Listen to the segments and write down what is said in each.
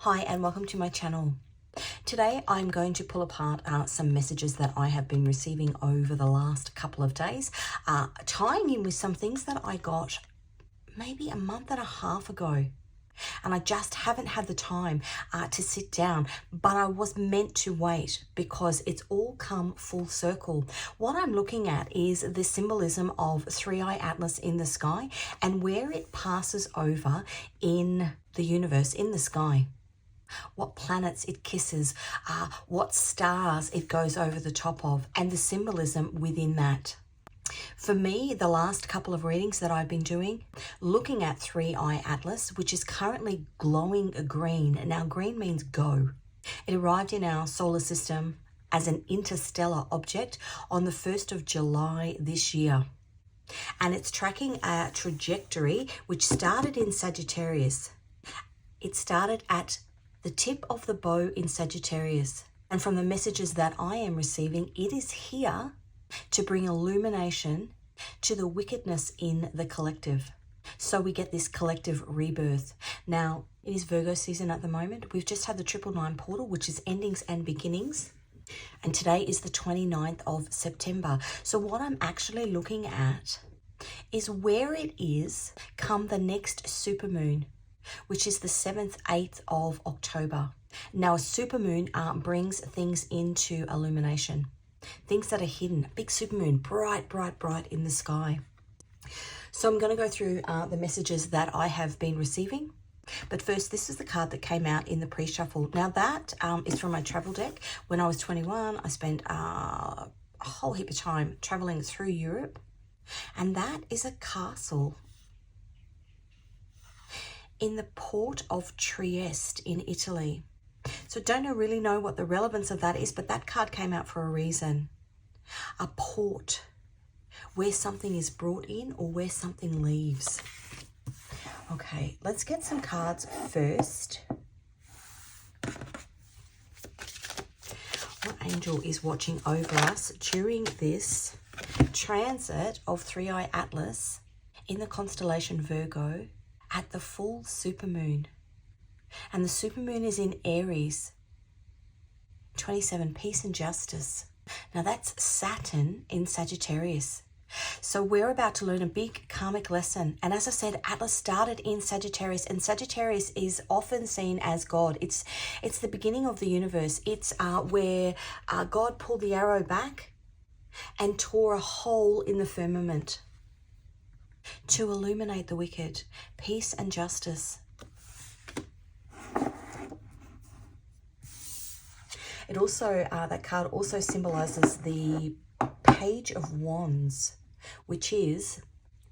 Hi and welcome to my channel. Today I'm going to pull apart some messages that I have been receiving over the last couple of days, tying in with some things that I got maybe a month and a half ago. And I just haven't had the time to sit down, but I was meant to wait because it's all come full circle. What I'm looking at is the symbolism of 3iAtlas in the sky and where it passes over in the universe, in the sky. What planets it kisses, what stars it goes over the top of, and the symbolism within that. For me, the last couple of readings that I've been doing, looking at 3iAtlas, which is currently glowing green. Now, green means go. It arrived in our solar system as an interstellar object on the 1st of July this year. And it's tracking a trajectory which started in Sagittarius. It started at the tip of the bow in Sagittarius. And from the messages that I am receiving, it is here to bring illumination to the wickedness in the collective. So we get this collective rebirth. Now, it is Virgo season at the moment. We've just had the 999 portal, which is endings and beginnings. And today is the 29th of September. So what I'm actually looking at is where it is come the next supermoon, which is the 7th, 8th of October. Now, a supermoon brings things into illumination, things that are hidden. A big supermoon, bright, bright, bright in the sky. So I'm going to go through the messages that I have been receiving. But first, this is the card that came out in the pre-shuffle. Now, that is from my travel deck. When I was 21, I spent a whole heap of time traveling through Europe. And that is a castle in the port of Trieste in Italy. So don't really know what the relevance of that is, but that card came out for a reason. A port where something is brought in or where something leaves. Okay, let's get some cards first. What angel is watching over us during this transit of 3iAtlas in the constellation Virgo at the full supermoon? And the supermoon is in Aries. 27, peace and justice. Now that's Saturn in Sagittarius. So we're about to learn a big karmic lesson. And as I said, Atlas started in Sagittarius, and Sagittarius is often seen as God. It's the beginning of the universe. It's where God pulled the arrow back and tore a hole in the firmament to illuminate the wicked, peace and justice. It also, that card also symbolizes the Page of Wands, which is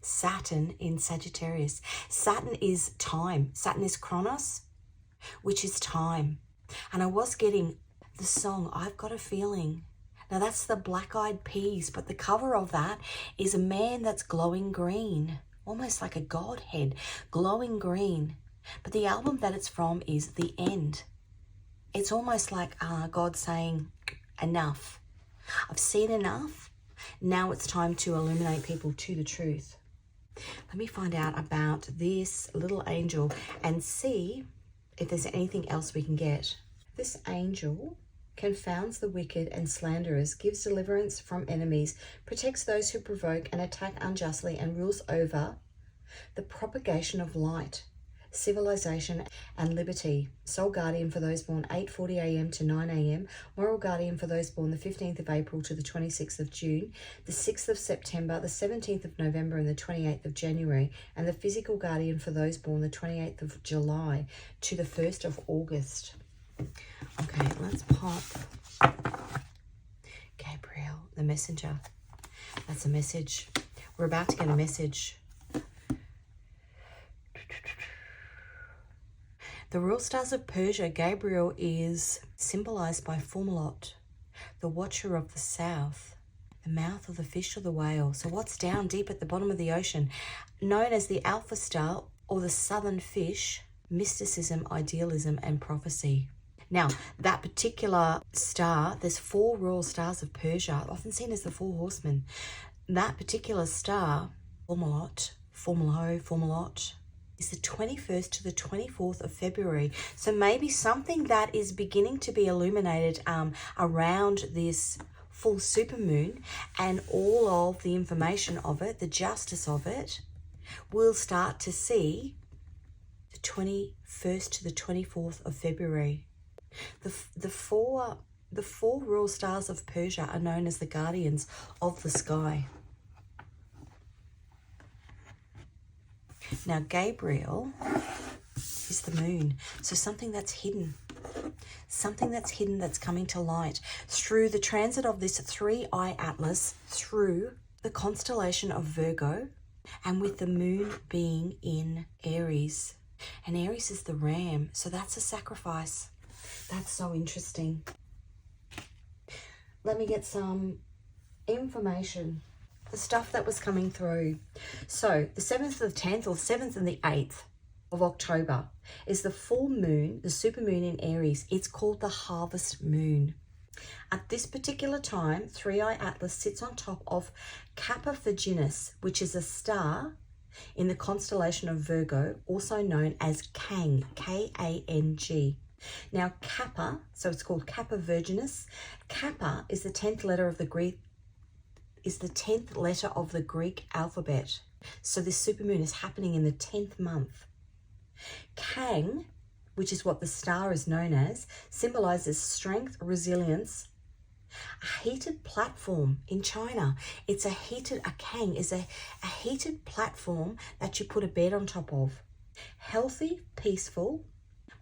Saturn in Sagittarius. Saturn is time. Saturn is Chronos, which is time. And I was getting the song, I've Got a Feeling. Now that's the Black Eyed Peas, but the cover of that is a man that's glowing green, almost like a godhead, glowing green. But the album that it's from is The End. It's almost like God saying, enough. I've seen enough. Now it's time to illuminate people to the truth. Let me find out about this little angel and see if there's anything else we can get. This angel confounds the wicked and slanderers, gives deliverance from enemies, protects those who provoke and attack unjustly, and rules over the propagation of light, civilization and liberty. Soul guardian for those born 8:40 a.m. to 9 a.m. Moral guardian for those born the 15th of April to the 26th of June, the 6th of September, the 17th of November and the 28th of January. And the physical guardian for those born the 28th of July to the 1st of August. Okay, let's pop Gabriel, the messenger. That's a message. We're about to get a message. The royal stars of Persia, Gabriel is symbolized by Fomalhaut, the watcher of the south, the mouth of the fish or the whale. So what's down deep at the bottom of the ocean? Known as the alpha star or the southern fish, mysticism, idealism, and prophecy. Now, that particular star, there's 4 royal stars of Persia, often seen as the 4 horsemen. That particular star, Fomalhaut, is the 21st to the 24th of February. So maybe something that is beginning to be illuminated around this full supermoon, and all of the information of it, the justice of it, we'll start to see the 21st to the 24th of February. The four royal stars of Persia are known as the guardians of the sky. Now Gabriel is the moon, so something that's hidden. Something that's hidden that's coming to light through the transit of this 3iAtlas through the constellation of Virgo, and with the moon being in Aries. And Aries is the ram, so that's a sacrifice. That's so interesting. Let me get some information. The stuff that was coming through. So the 7th and the 10th, or 7th and the 8th of October is the full moon, the supermoon in Aries. It's called the harvest moon. At this particular time, 3iAtlas sits on top of Kappa Virginis, which is a star in the constellation of Virgo, also known as Kang, K-A-N-G. Now Kappa, so it's called Kappa Virginis. Kappa is the 10th letter of the Greek alphabet. So this supermoon is happening in the 10th month. Kang, which is what the star is known as, symbolizes strength, resilience, a heated platform in China. Kang is a heated platform that you put a bed on top of. Healthy, peaceful,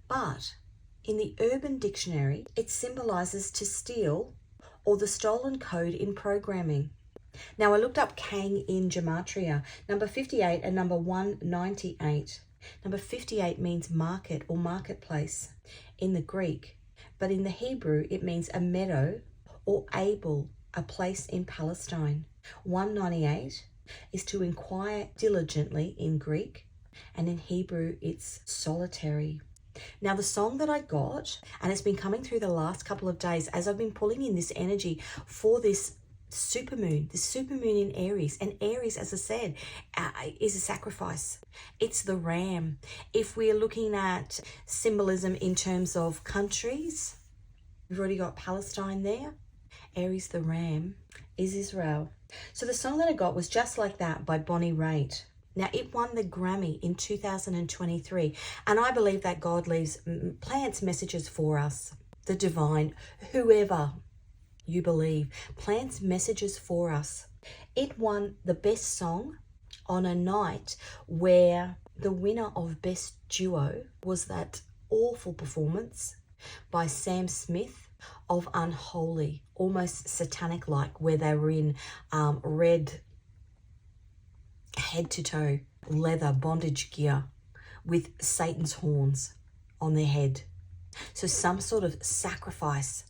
but in the Urban Dictionary, it symbolizes to steal or the stolen code in programming. Now I looked up Kang in Gematria, number 58 and number 198. Number 58 means market or marketplace in the Greek, but in the Hebrew it means a meadow or Abel, a place in Palestine. 198 is to inquire diligently in Greek, and in Hebrew it's solitary. Now the song that I got, and it's been coming through the last couple of days as I've been pulling in this energy for this supermoon in Aries. And Aries, as I said, is a sacrifice. It's the ram. If we're looking at symbolism in terms of countries, we've already got Palestine there. Aries, the ram, is Israel. So the song that I got was Just Like That by Bonnie Raitt. Now it won the Grammy in 2023, and I believe that God plants messages for us, the divine, whoever you believe, plants messages for us. It won the best song on a night where the winner of best duo was that awful performance by Sam Smith of Unholy, almost satanic like, where they were in red head to toe leather bondage gear with Satan's horns on their head. So some sort of sacrifice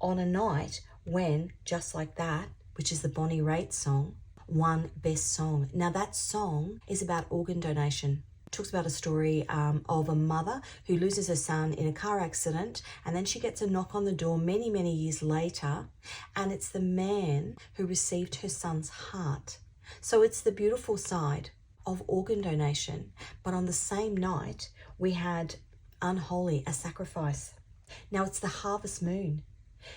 on a night when Just Like That, which is the Bonnie Raitt song, won best song. Now that song is about organ donation. It talks about a story of a mother who loses her son in a car accident, and then she gets a knock on the door many, many years later, and it's the man who received her son's heart. So it's the beautiful side of organ donation. But on the same night, we had Unholy, a sacrifice. Now it's the harvest moon.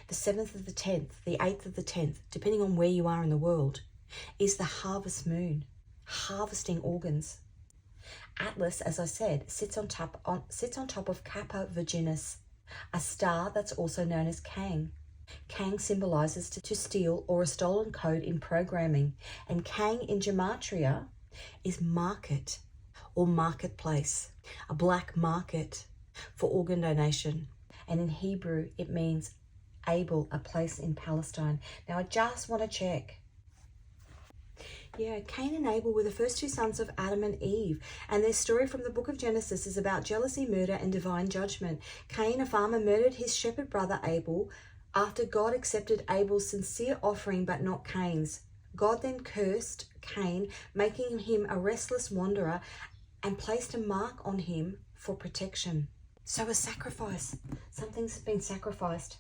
The 7th of the 10th, the 8th of the 10th, depending on where you are in the world, is the harvest moon, harvesting organs. Atlas, as I said, sits on top of Kappa Virginis, a star that's also known as Kang. Kang symbolizes to steal or a stolen code in programming, and Kang in Gematria is market or marketplace, a black market for organ donation, and in Hebrew it means Abel, a place in Palestine. Now I just want to check. Yeah, Cain and Abel were the first two sons of Adam and Eve, and their story from the book of Genesis is about jealousy, murder, and divine judgment. Cain, a farmer, murdered his shepherd brother Abel after God accepted Abel's sincere offering but not Cain's. God then cursed Cain, making him a restless wanderer, and placed a mark on him for protection. So a sacrifice. Something's been sacrificed.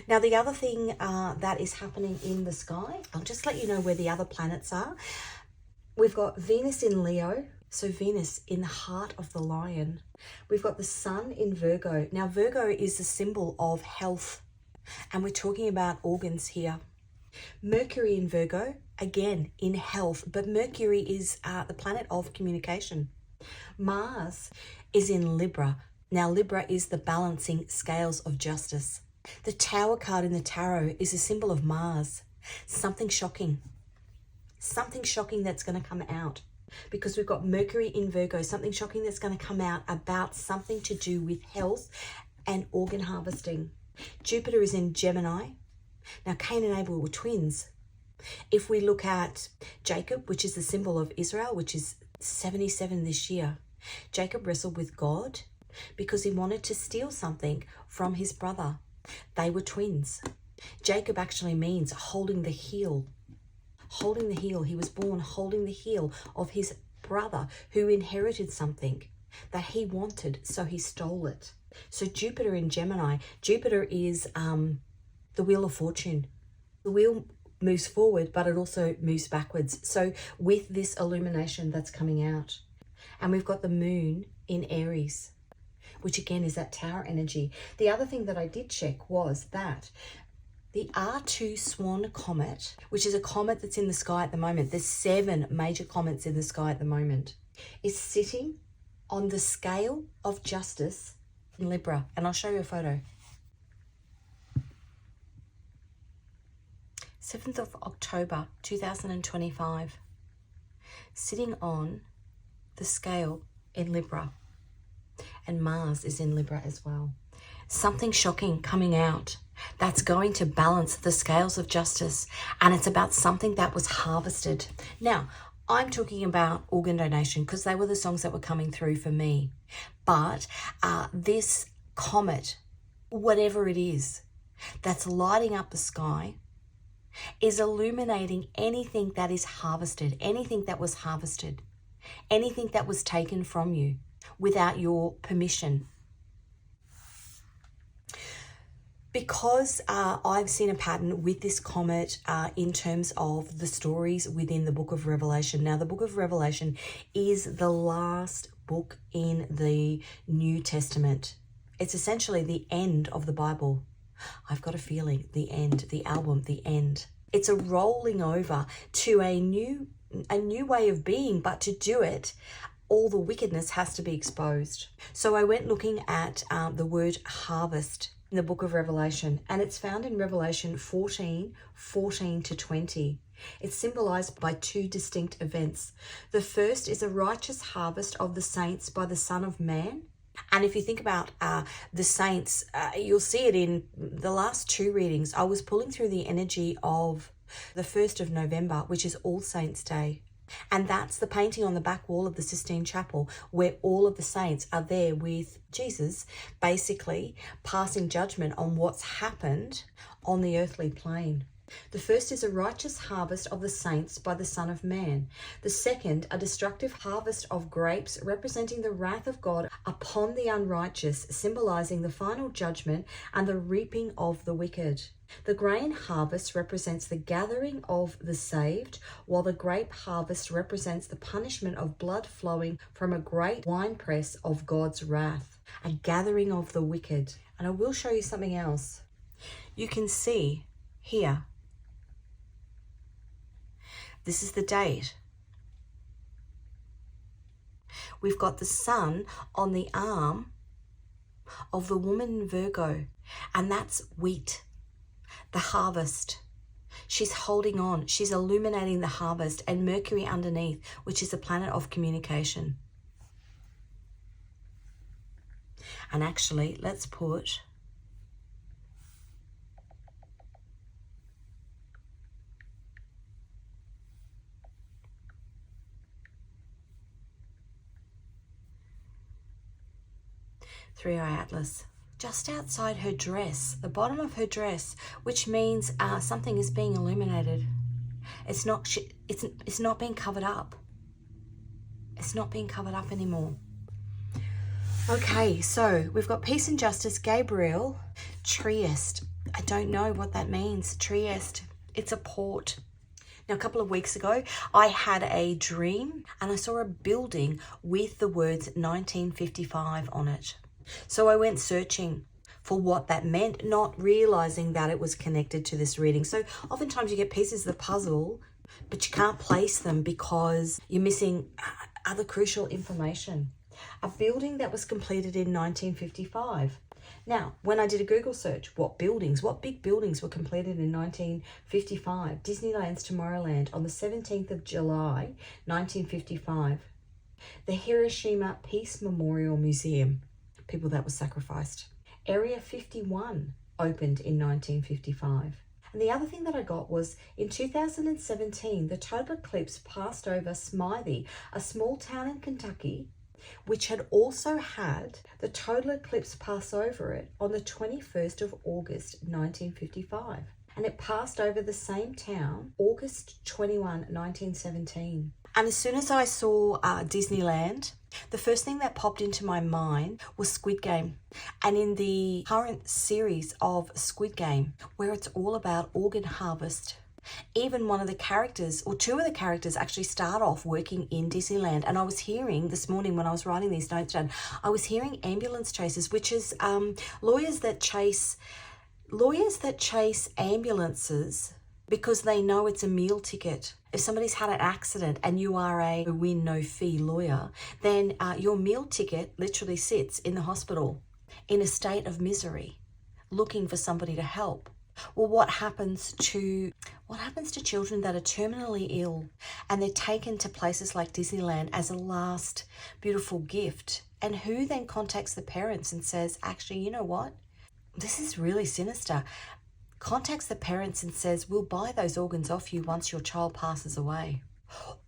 Now the other thing that is happening in the sky, I'll just let you know where the other planets are. We've got Venus in Leo, So Venus in the heart of the lion. We've got the sun in Virgo. Now Virgo is the symbol of health, and we're talking about organs here. Mercury in Virgo, again in health, but Mercury is the planet of communication. Mars is in Libra. Now Libra is the balancing scales of justice. The Tower card in the tarot is a symbol of Mars. Something shocking that's going to come out, because we've got Mercury in Virgo, something shocking that's going to come out about something to do with health and organ harvesting. Jupiter is in Gemini. Now Cain and Abel were twins. If we look at Jacob, which is the symbol of Israel, which is 77 this year, Jacob wrestled with God because he wanted to steal something from his brother. They were twins. Jacob actually means holding the heel. Holding the heel. He was born holding the heel of his brother who inherited something that he wanted, so he stole it. So Jupiter in Gemini. Jupiter is the wheel of fortune. The wheel moves forward, but it also moves backwards. So with this illumination that's coming out, and we've got the moon in Aries, which again is that tower energy. The other thing that I did check was that the R2 Swan comet, which is a comet that's in the sky at the moment, there's 7 major comets in the sky at the moment, is sitting on the scale of justice in Libra. And I'll show you a photo. 7th of October 2025, sitting on the scale in Libra, and Mars is in Libra as well. Something shocking coming out that's going to balance the scales of justice, and it's about something that was harvested. Now, I'm talking about organ donation because they were the songs that were coming through for me, but this comet, whatever it is, that's lighting up the sky, is illuminating anything that is harvested, anything that was harvested, anything that was taken from you without your permission. Because I've seen a pattern with this comet in terms of the stories within the book of Revelation. Now, the book of Revelation is the last book in the New Testament. It's essentially the end of the Bible. I've got a feeling the end, the album, the end. It's a rolling over to a new way of being, but to do it, all the wickedness has to be exposed. So I went looking at the word harvest in the book of Revelation, and it's found in Revelation 14:14 to 20. It's symbolized by 2 distinct events. The first is a righteous harvest of the saints by the Son of Man. And if you think about the saints, you'll see it in the last 2 readings. I was pulling through the energy of the 1st of November, which is All Saints' Day. And that's the painting on the back wall of the Sistine Chapel, where all of the saints are there with Jesus, basically passing judgment on what's happened on the earthly plane. The first is a righteous harvest of the saints by the Son of Man. The second, a destructive harvest of grapes, representing the wrath of God upon the unrighteous, symbolizing the final judgment and the reaping of the wicked. The grain harvest represents the gathering of the saved, while the grape harvest represents the punishment of blood flowing from a great winepress of God's wrath, a gathering of the wicked. And I will show you something else. You can see here, this is the date. We've got the sun on the arm of the woman in Virgo, and that's wheat, the harvest. She's holding on. She's illuminating the harvest, and Mercury underneath, which is a planet of communication. And actually, let's put .3iAtlas just outside her dress, the bottom of her dress, which means something is being illuminated. It's not being covered up. It's not being covered up anymore. Okay, so we've got peace and justice, Gabriel, Trieste. I don't know what that means. Trieste, it's a port. Now, a couple of weeks ago, I had a dream and I saw a building with the words 1955 on it. So I went searching for what that meant, not realizing that it was connected to this reading. So oftentimes you get pieces of the puzzle, but you can't place them because you're missing other crucial information. A building that was completed in 1955. Now, when I did a Google search, what big buildings were completed in 1955? Disneyland's Tomorrowland on the 17th of July, 1955. The Hiroshima Peace Memorial Museum, people that were sacrificed. Area 51 opened in 1955. And the other thing that I got was in 2017, the total eclipse passed over Smythe, a small town in Kentucky, which had also had the total eclipse pass over it on the 21st of August, 1955. And it passed over the same town, August 21, 1917. And as soon as I saw Disneyland, the first thing that popped into my mind was Squid Game. And in the current series of Squid Game, where it's all about organ harvest, even one of the characters, or two of the characters, actually start off working in Disneyland. And I was hearing this morning when I was writing these notes down, I was hearing ambulance chasers, which is lawyers that chase ambulances because they know it's a meal ticket. If somebody's had an accident and you are a win no fee lawyer, then your meal ticket literally sits in the hospital in a state of misery, looking for somebody to help. Well, what happens to children that are terminally ill and they're taken to places like Disneyland as a last beautiful gift? And who then contacts the parents and says, actually, you know what? This is really sinister. Contacts the parents and says, we'll buy those organs off you once your child passes away.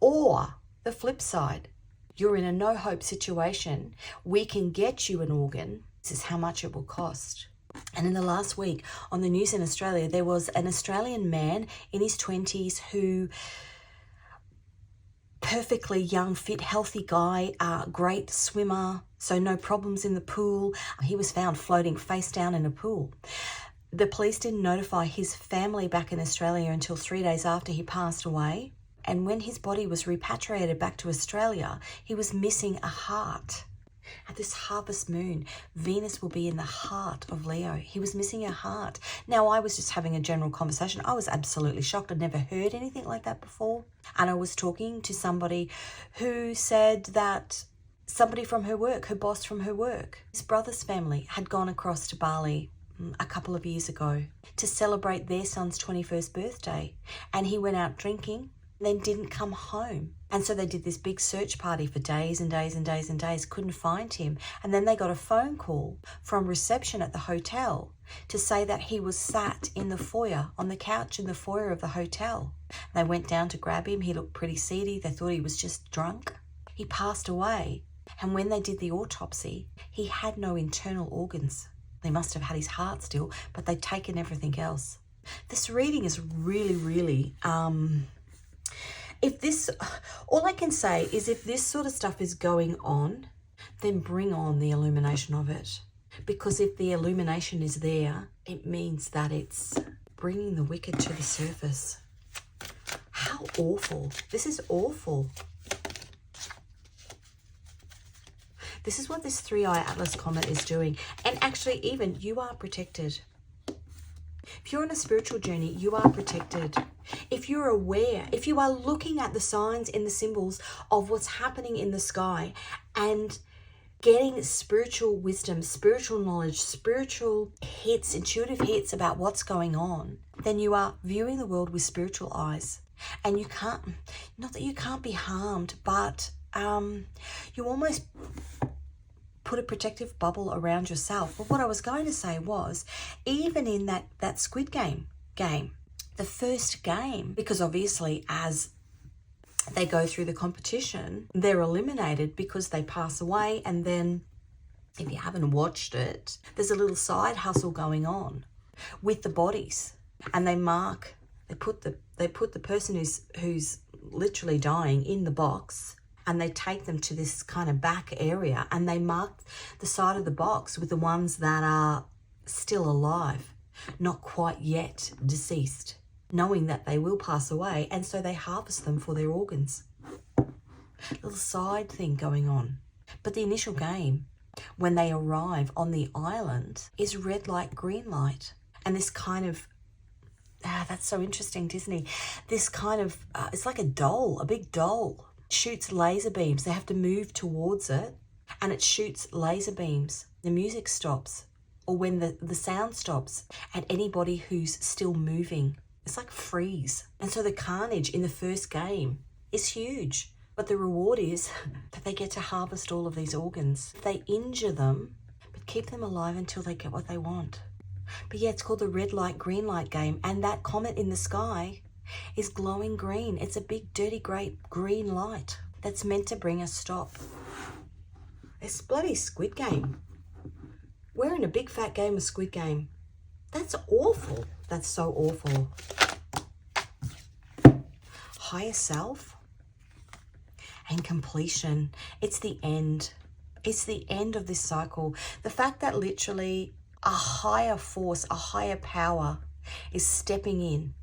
Or the flip side, you're in a no-hope situation. We can get you an organ. This is how much it will cost. And in the last week on the news in Australia, there was an Australian man in his 20s who, perfectly young, fit, healthy guy, great swimmer, so no problems in the pool. He was found floating face down in a pool. The police didn't notify his family back in Australia until 3 days after he passed away. And when his body was repatriated back to Australia, he was missing a heart. At this harvest moon, Venus will be in the heart of Leo. He was missing a heart. Now, I was just having a general conversation. I was absolutely shocked. I'd never heard anything like that before. And I was talking to somebody who said that somebody from her work, her boss from her work, his brother's family had gone across to Bali a couple of years ago to celebrate their son's 21st birthday. And he went out drinking, then didn't come home. And so they did this big search party for days and days and days and days, couldn't find him. And then they got a phone call from reception at the hotel to say that he was sat in the foyer, on the couch in the foyer of the hotel. They went down to grab him. He looked pretty seedy. They thought he was just drunk. He passed away. And when they did the autopsy, he had no internal organs. They must have had his heart still, but they'd taken everything else. This reading is really, really... all I can say is if this sort of stuff is going on, then bring on the illumination of it. Because if the illumination is there, it means that it's bringing the wicked to the surface. How awful. This is awful. This is what this 3iAtlas comet is doing. And actually, even you are protected. If you're on a spiritual journey, you are protected. If you're aware, if you are looking at the signs and the symbols of what's happening in the sky and getting spiritual wisdom, spiritual knowledge, spiritual hits, intuitive hits about what's going on, then you are viewing the world with spiritual eyes. And you can't, not that you can't be harmed, but you almost put a protective bubble around yourself. But what I was going to say was, even in that Squid Game, the first game, because obviously as they go through the competition, they're eliminated because they pass away. And then if you haven't watched it, there's a little side hustle going on with the bodies, and they put the person who's literally dying in the box, and they take them to this kind of back area, and they mark the side of the box with the ones that are still alive, not quite yet deceased. knowing that they will pass away, and so they harvest them for their organs. Little side thing going on. But the initial game, when they arrive on the island, is red light, green light. And this kind of, that's so interesting, Disney. This kind of, it's like a doll, a big doll. Shoots laser beams. They have to move towards it, and it shoots laser beams. The music stops, or when the sound stops, at anybody who's still moving. It's like freeze. And so the carnage in the first game is huge. But the reward is that they get to harvest all of these organs. They injure them, but keep them alive until they get what they want. But yeah, it's called the red light, green light game. And that comet in the sky is glowing green. It's a big, dirty, great green light that's meant to bring a stop. It's bloody Squid Game. We're in a big fat game of Squid Game. That's awful. That's so awful. Higher self and completion. It's the end. It's the end of this cycle. The fact that literally a higher force, a higher power is stepping in.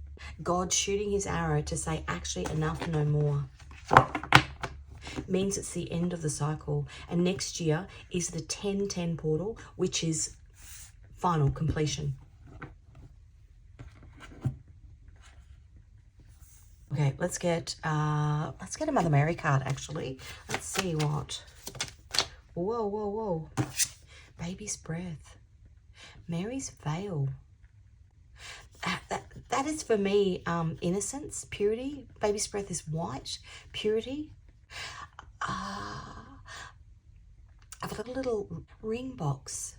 God shooting his arrow to say, actually, enough, no more. Means it's the end of the cycle. And next year is the 10-10 portal, which is final completion. Okay, let's get a Mother Mary card, actually. Let's see what. Whoa, whoa, whoa. Baby's breath. Mary's veil. That is for me innocence, purity. Baby's breath is white, purity. I've got a little ring box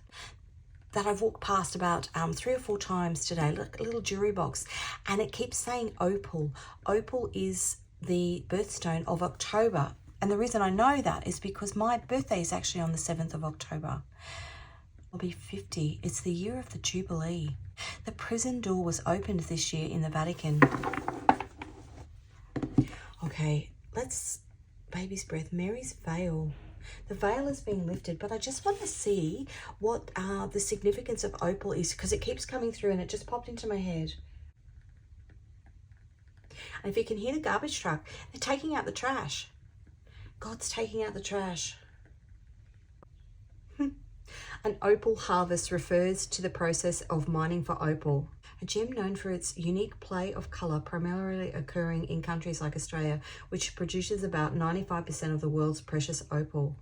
that I've walked past about 3 or 4 times today, a little jewelry box, and it keeps saying opal. Opal is the birthstone of October, and the reason I know that is because my birthday is actually on the 7th of October. I'll be 50. It's the year of the Jubilee. The prison door was opened this year in the Vatican. Okay, let's, baby's breath, Mary's veil. The veil is being lifted, but I just want to see what the significance of opal is, because it keeps coming through and it just popped into my head. And if you can hear the garbage truck, they're taking out the trash. God's taking out the trash. An opal harvest refers to the process of mining for opal, a gem known for its unique play of colour, primarily occurring in countries like Australia, which produces about 95% of the world's precious opal.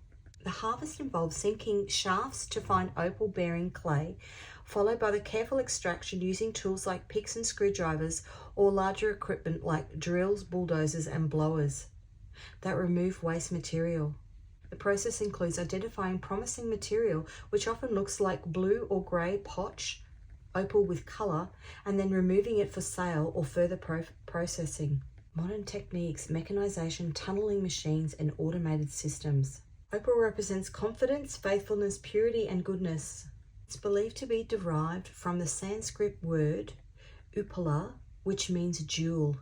The harvest involves sinking shafts to find opal-bearing clay, followed by the careful extraction using tools like picks and screwdrivers, or larger equipment like drills, bulldozers and blowers that remove waste material. The process includes identifying promising material, which often looks like blue or grey potch, opal with colour, and then removing it for sale or further processing. Modern techniques, mechanisation, tunnelling machines and automated systems. Opal represents confidence, faithfulness, purity and goodness. It's believed to be derived from the Sanskrit word upala, which means jewel.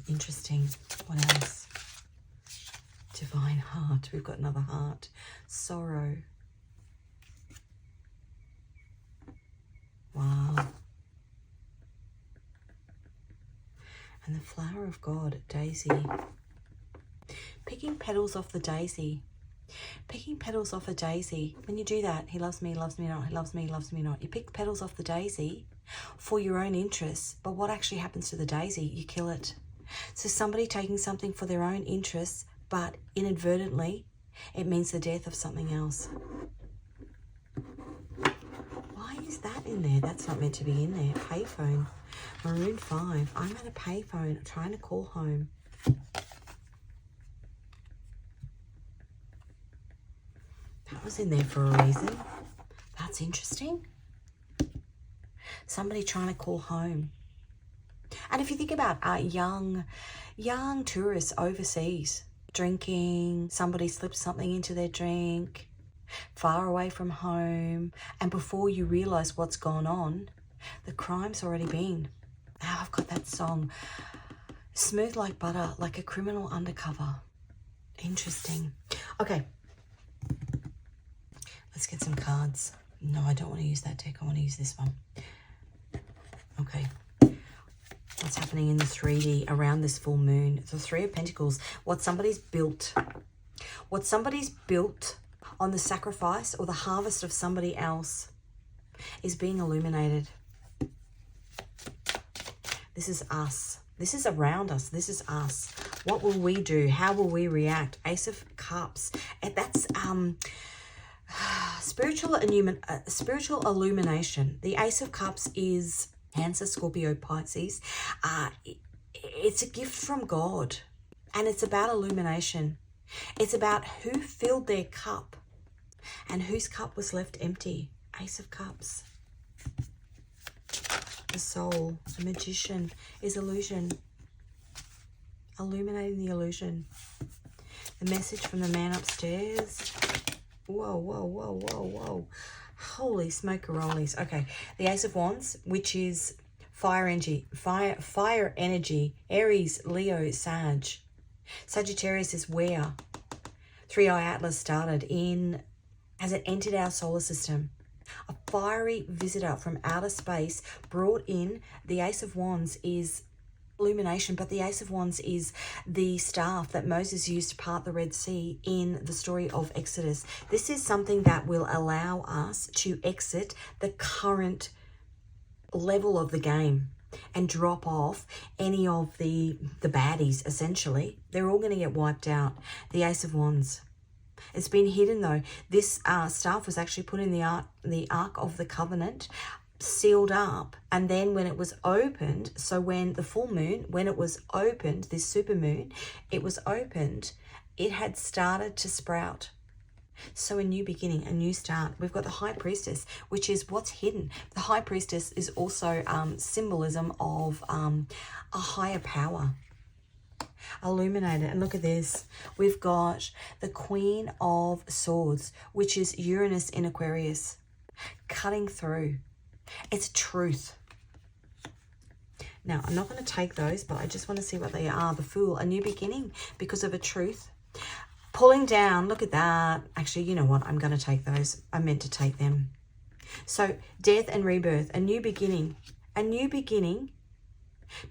Interesting. What else? Divine heart. We've got another heart. Sorrow. Wow. And the flower of God, daisy. Picking petals off the daisy. Picking petals off a daisy. When you do that, he loves me not, he loves me not. You pick petals off the daisy for your own interests, but what actually happens to the daisy? You kill it. So somebody taking something for their own interests, but inadvertently, it means the death of something else. Why is that in there? That's not meant to be in there. Payphone. Maroon 5. I'm at a payphone trying to call home. That was in there for a reason. That's interesting. Somebody trying to call home. And if you think about young tourists overseas, drinking, somebody slips something into their drink, far away from home, and before you realise what's gone on, the crime's already been. Now I've got that song, smooth like butter, like a criminal undercover. Interesting. Okay, let's get some cards. No, I don't want to use that deck. I want to use this one. Okay. what's happening in the 3D around this full moon. The Three of Pentacles, what somebody's built on the sacrifice or the harvest of somebody else is being illuminated. This is us. This is around us. This is us. What will we do? How will we react? Ace of Cups. And that's spiritual illumination. The Ace of Cups is Cancer, Scorpio, Pisces. It's a gift from God. And it's about illumination. It's about who filled their cup and whose cup was left empty. Ace of Cups. The Soul, the Magician is illusion. Illuminating the illusion. The message from the man upstairs. Whoa, whoa, whoa, whoa, whoa. Holy smoke-a-rollies. Okay, the Ace of Wands, which is fire energy, Aries, Leo, Sag. Sagittarius is where 3iAtlas started in, as it entered our solar system. A fiery visitor from outer space brought in. The Ace of Wands is illumination, but the Ace of Wands is the staff that Moses used to part the Red Sea in the story of Exodus. This is something that will allow us to exit the current level of the game and drop off any of the baddies, essentially. They're all going to get wiped out. The Ace of Wands. It's been hidden though. This staff was actually put in the Ark of the Covenant, sealed up, and then when it was opened, so when the full moon, when it was opened, this super moon, it was opened, it had started to sprout. So a new beginning, a new start. We've got the High Priestess, which is what's hidden. The High Priestess is also symbolism of a higher power. Illuminated. And look at this. We've got the Queen of Swords, which is Uranus in Aquarius, cutting through. It's truth. Now, I'm not going to take those, but I just want to see what they are. The Fool, a new beginning because of a truth. Pulling down, look at that. Actually, you know what? I'm going to take those. I meant to take them. So, death and rebirth, a new beginning. A new beginning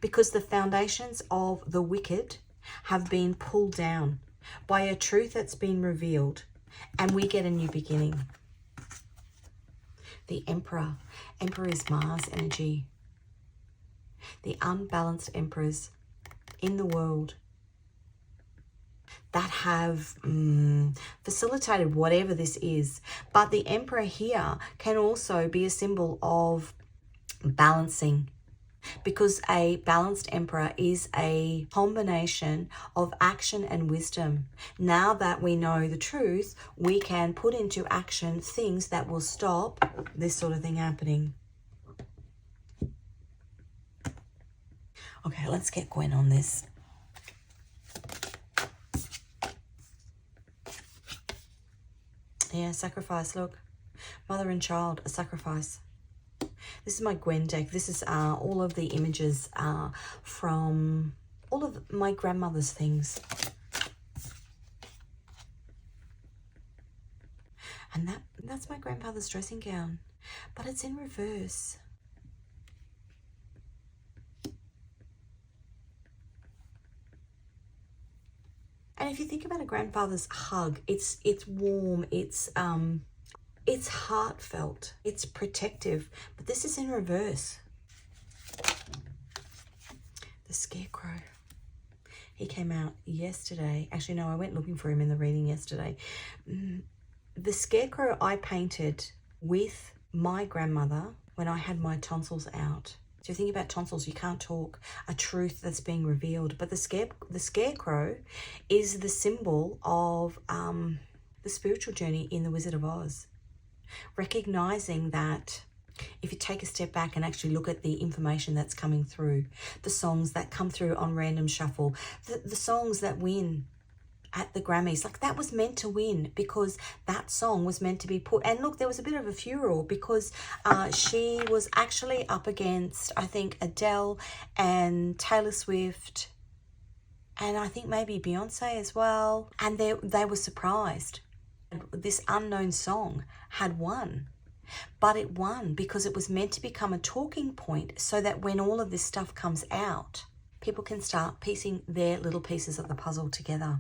because the foundations of the wicked have been pulled down by a truth that's been revealed, and we get a new beginning. The Emperor. Emperor is Mars energy. The unbalanced emperors in the world that have facilitated whatever this is. But the Emperor here can also be a symbol of balancing, because a balanced emperor is a combination of action and wisdom. Now that we know the truth, we can put into action things that will stop this sort of thing happening. Okay, let's get Gwen on this. Yeah, sacrifice, look. Mother and child, a sacrifice. This is my Gwen deck. This is all of the images from all of my grandmother's things. And that's my grandfather's dressing gown, but it's in reverse. And if you think about a grandfather's hug, it's warm, it's heartfelt, it's protective, but this is in reverse. The Scarecrow. He came out yesterday. Actually, no, I went looking for him in the reading yesterday. The Scarecrow I painted with my grandmother when I had my tonsils out. So you think about tonsils, you can't talk, a truth that's being revealed. But the Scarecrow is the symbol of the spiritual journey in The Wizard of Oz. Recognizing that if you take a step back and actually look at the information that's coming through, the songs that come through on random shuffle, the songs that win at the Grammys, like that was meant to win because that song was meant to be put. And look, there was a bit of a furor because she was actually up against, I think, Adele and Taylor Swift, and I think maybe Beyonce as well. And they were surprised. This unknown song had won. But it won because it was meant to become a talking point so that when all of this stuff comes out, people can start piecing their little pieces of the puzzle together.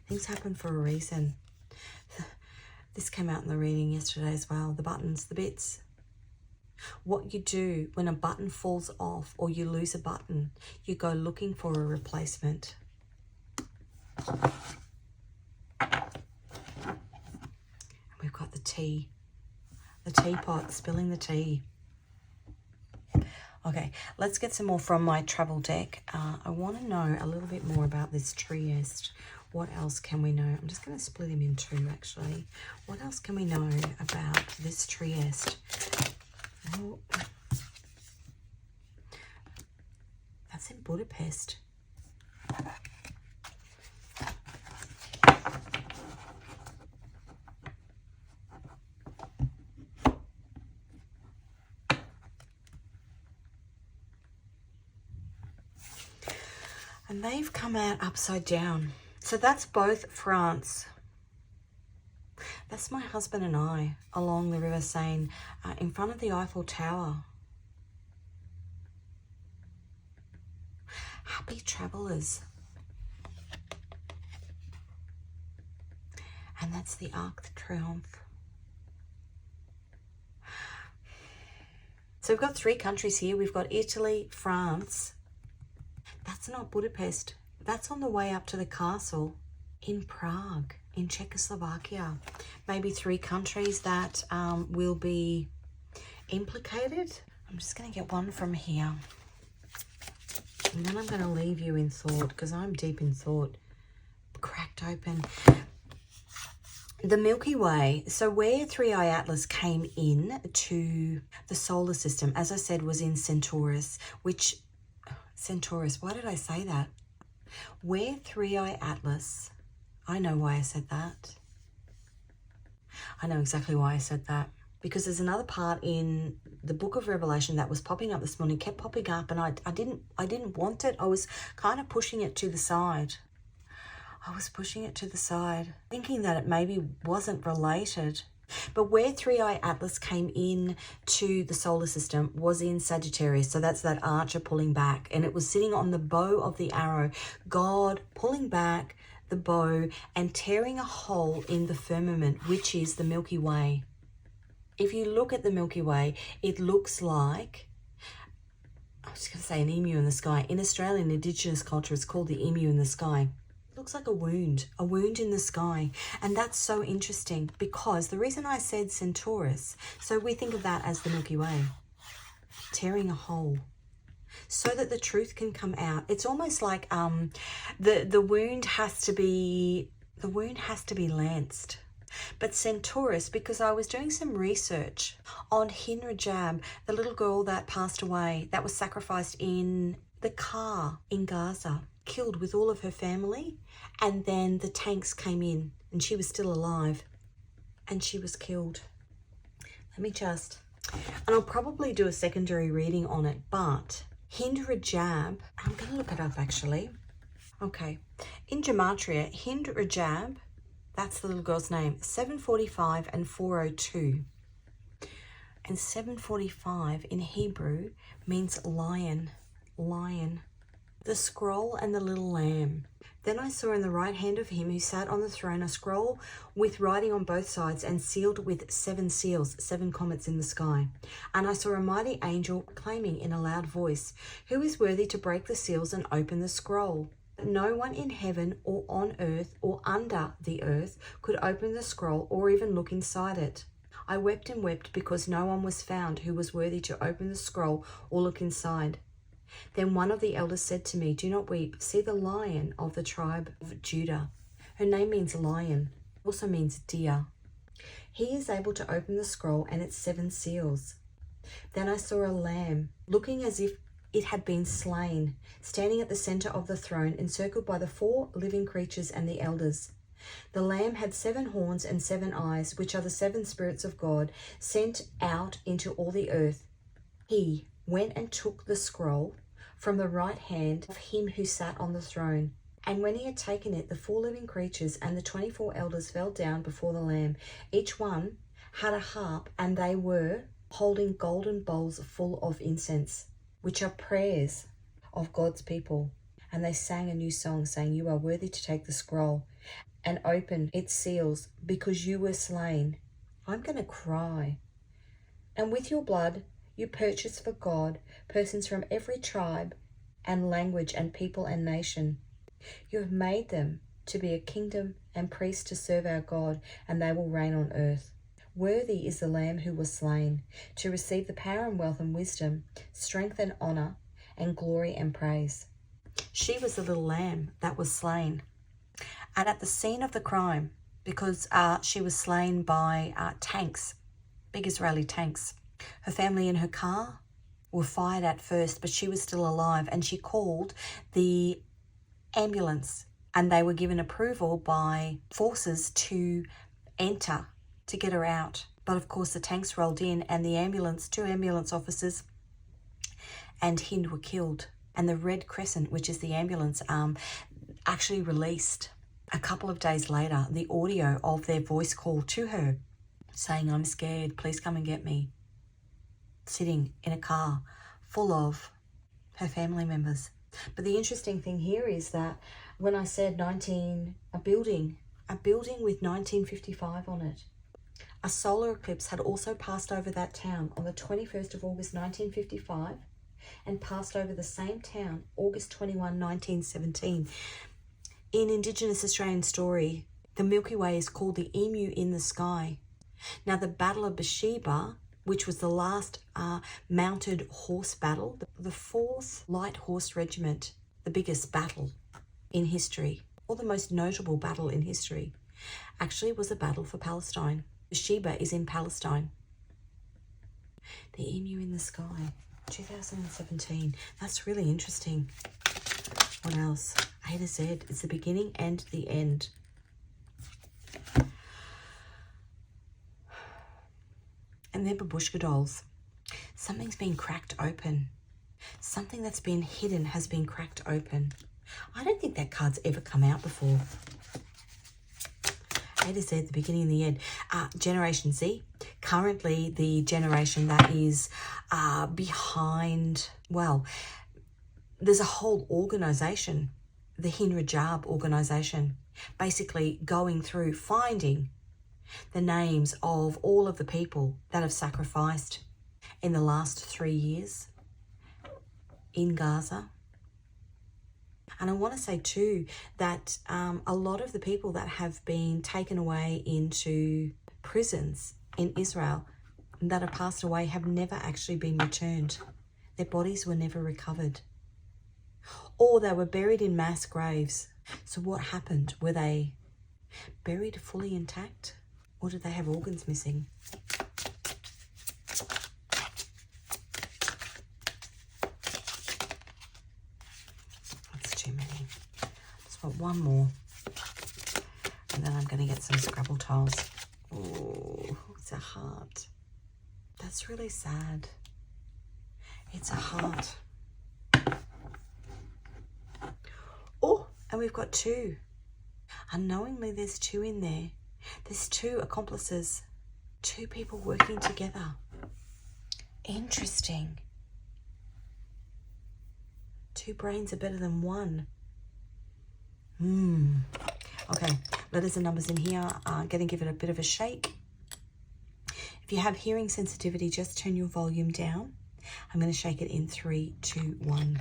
Things happen for a reason. This came out in the reading yesterday as well. The buttons, the bits. What you do when a button falls off or you lose a button, you go looking for a replacement. We've got the tea. The teapot, spilling the tea. Okay, let's get some more from my travel deck. I want to know a little bit more about this Trieste. What else can we know? I'm just going to split him in two, actually. What else can we know about this Trieste? Oh, that's in Budapest. And they've come out upside down. So that's both France. That's my husband and I along the River Seine in front of the Eiffel Tower. Happy travellers. And that's the Arc de Triomphe. So we've got three countries here. We've got Italy, France. That's not Budapest. That's on the way up to the castle in Prague, in Czechoslovakia. Maybe three countries that will be implicated. I'm just going to get one from here. And then I'm going to leave you in thought because I'm deep in thought. Cracked open. The Milky Way. So where 3iAtlas came in to the solar system, as I said, was in Centaurus, which... Centaurus, why did I say that? Where 3iAtlas, I know why I said that. I know exactly why I said that. Because there's another part in the book of Revelation that was popping up this morning, kept popping up, and I didn't want it. I was kind of pushing it to the side. I was pushing it to the side, thinking that it maybe wasn't related. But where 3iAtlas came in to the solar system was in Sagittarius. So that's that archer pulling back. And it was sitting on the bow of the arrow. God pulling back the bow and tearing a hole in the firmament, which is the Milky Way. If you look at the Milky Way, it looks like, I was going to say an emu in the sky. In Australian Indigenous culture, it's called the emu in the sky. Looks like a wound in the sky. And that's so interesting because the reason I said Centaurus, so we think of that as the Milky Way, tearing a hole so that the truth can come out. It's almost like the wound has to be lanced. But Centaurus, because I was doing some research on Hin Rajab, the little girl that passed away, that was sacrificed in the car in Gaza, killed with all of her family, and then the tanks came in and she was still alive and she was killed. Let me just, and I'll probably do a secondary reading on it, but Hind Rajab, I'm going to look it up actually. Okay, in Gematria, Hind Rajab, that's the little girl's name, 745 and 402. And 745 in Hebrew means lion, lion. The scroll and the little lamb. Then I saw in the right hand of him who sat on the throne a scroll with writing on both sides and sealed with 7 seals, 7 comets in the sky. And I saw a mighty angel proclaiming in a loud voice, "Who is worthy to break the seals and open the scroll?" No one in heaven or on earth or under the earth could open the scroll or even look inside it. I wept and wept because no one was found who was worthy to open the scroll or look inside. Then one of the elders said to me, "Do not weep. See the Lion of the tribe of Judah." Her name means lion, also means deer. He is able to open the scroll and its 7 seals. Then I saw a lamb, looking as if it had been slain, standing at the center of the throne, encircled by the 4 living creatures and the elders. The lamb had 7 horns and 7 eyes, which are the 7 spirits of God, sent out into all the earth. He went and took the scroll from the right hand of him who sat on the throne. And when he had taken it, the 4 living creatures and the 24 elders fell down before the Lamb. Each one had a harp, and they were holding golden bowls full of incense, which are prayers of God's people. And they sang a new song, saying, "You are worthy to take the scroll and open its seals, because you were slain." I'm going to cry. "And with your blood you purchased for God persons from every tribe and language and people and nation. You have made them to be a kingdom and priests to serve our God, and they will reign on earth. Worthy is the Lamb who was slain to receive the power and wealth and wisdom, strength and honor and glory and praise." She was the little lamb that was slain. And at the scene of the crime, because she was slain by tanks, big Israeli tanks, her family in her car were fired at first, but she was still alive, and she called the ambulance, and they were given approval by forces to enter to get her out. But of course the tanks rolled in, and the ambulance, 2 ambulance officers and Hind were killed. And the Red Crescent, which is the ambulance, actually released a couple of days later the audio of their voice call to her saying, "I'm scared, please come and get me," sitting in a car full of her family members. But the interesting thing here is that when I said a building with 1955 on it, a solar eclipse had also passed over that town on the 21st of August 1955 and passed over the same town August 21, 1917. In Indigenous Australian story, the Milky Way is called the Emu in the Sky. Now, the Battle of Bathsheba, which was the last mounted horse battle, the 4th Light Horse Regiment, the biggest battle in history, or the most notable battle in history, actually was a battle for Palestine. Bathsheba is in Palestine. The Emu in the Sky, 2017. That's really interesting. What else? A to Z. It's the beginning and the end. And they're babushka dolls. Something's been cracked open. Something that's been hidden has been cracked open. I don't think that card's ever come out before. A to Z, the beginning and the end. Generation Z. Currently, the generation that is behind, well, there's a whole organisation, the Hinrajab organisation, basically going through finding the names of all of the people that have sacrificed in the last 3 years in Gaza. And I want to say too that a lot of the people that have been taken away into prisons in Israel that have passed away have never actually been returned. Their bodies were never recovered. Or they were buried in mass graves. So what happened? Were they buried fully intact? Or did they have organs missing? That's too many. Just want one more. And then I'm going to get some Scrabble tiles. Oh, it's a heart. That's really sad. It's a heart. Oh, and we've got 2. Unknowingly, there's 2 in there. There's 2 accomplices, 2 people working together. Interesting. 2 brains are better than 1. Okay, letters and numbers in here. I'm going to give it a bit of a shake. If you have hearing sensitivity, just turn your volume down. I'm going to shake it in 3, 2, 1.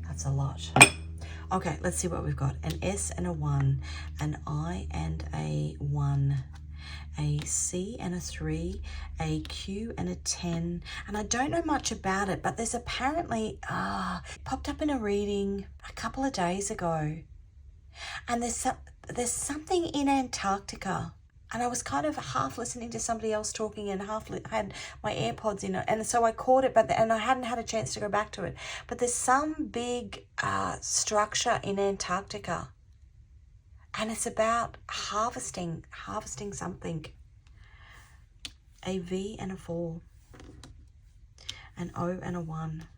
That's a lot. Okay, let's see what we've got. An S and a 1, an I and a 1, a C and a 3, a Q and a 10. And I don't know much about it, but there's apparently, popped up in a reading a couple of days ago. And there's something in Antarctica. And I was kind of half listening to somebody else talking and half had my AirPods in it. And so I caught it, and I hadn't had a chance to go back to it. But there's some big structure in Antarctica. And it's about harvesting something. A V and a 4. An O and a 1.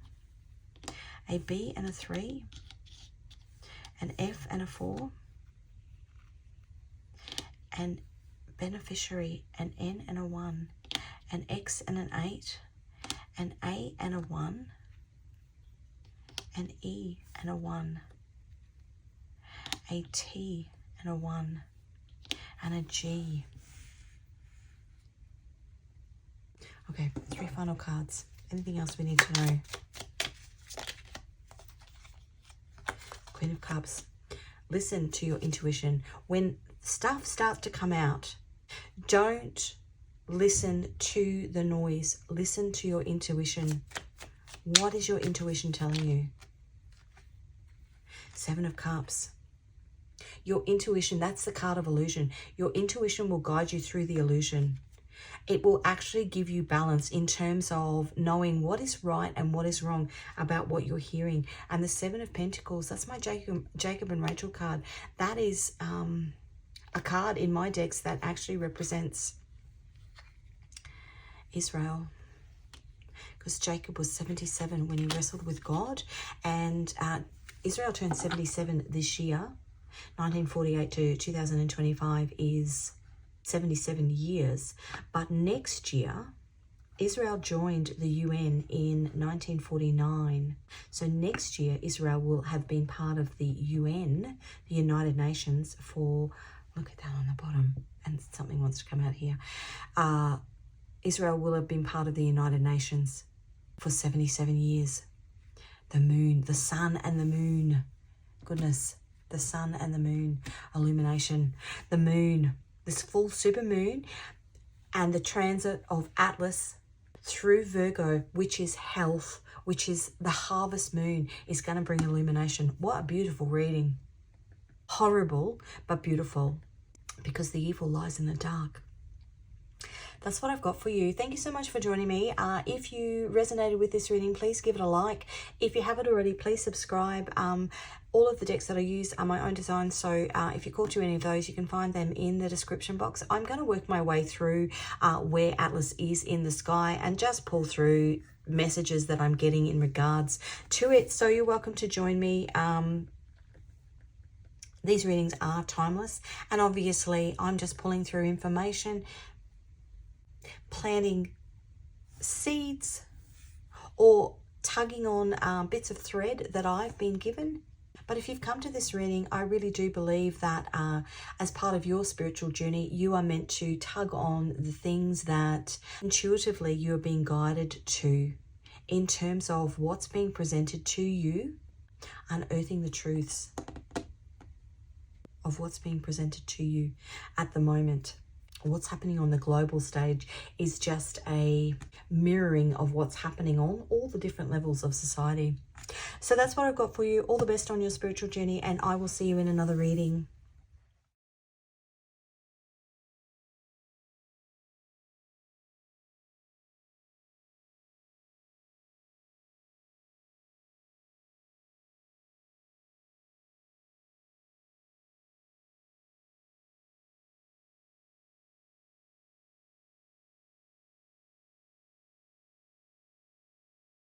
a B and a 3, an F and a 4, an beneficiary, an N and a 1, an X and an 8, an A and a 1, an E and a 1, a T and a 1, and a G. Okay, 3 final cards. Anything else we need to know? Queen of Cups. Listen to your intuition. When stuff starts to come out, don't listen to the noise. Listen to your intuition. What is your intuition telling you? 7 of Cups. Your intuition, that's the card of illusion. Your intuition will guide you through the illusion. It will actually give you balance in terms of knowing what is right and what is wrong about what you're hearing. And the 7 of Pentacles, that's my Jacob and Rachel card. That is a card in my decks that actually represents Israel. Because Jacob was 77 when he wrestled with God. And Israel turned 77 this year. 1948 to 2025 is 77 years. But next year, Israel joined the UN in 1949. So next year, Israel will have been part of the UN, the United Nations, for, look at that on the bottom, and something wants to come out here. Israel will have been part of the United Nations for 77 years. The moon, the sun and the moon. Goodness, the sun and the moon. Illumination. The moon, this full super moon, and the transit of Atlas through Virgo, which is health, which is the harvest moon, is going to bring illumination. What a beautiful reading. Horrible, but beautiful, because the evil lies in the dark. That's what I've got for you. Thank you so much for joining me. If you resonated with this reading, please give it a like. If you haven't already, please subscribe. All of the decks that I use are my own designs, so if you're called to any of those, you can find them in the description box. I'm going to work my way through where Atlas is in the sky and just pull through messages that I'm getting in regards to it. So you're welcome to join me. These readings are timeless, and obviously I'm just pulling through information, planting seeds, or tugging on bits of thread that I've been given. But if you've come to this reading, I really do believe that as part of your spiritual journey, you are meant to tug on the things that intuitively you're being guided to in terms of what's being presented to you, unearthing the truths of what's being presented to you at the moment. What's happening on the global stage is just a mirroring of what's happening on all the different levels of society. So that's what I've got for you. All the best on your spiritual journey, and I will see you in another reading.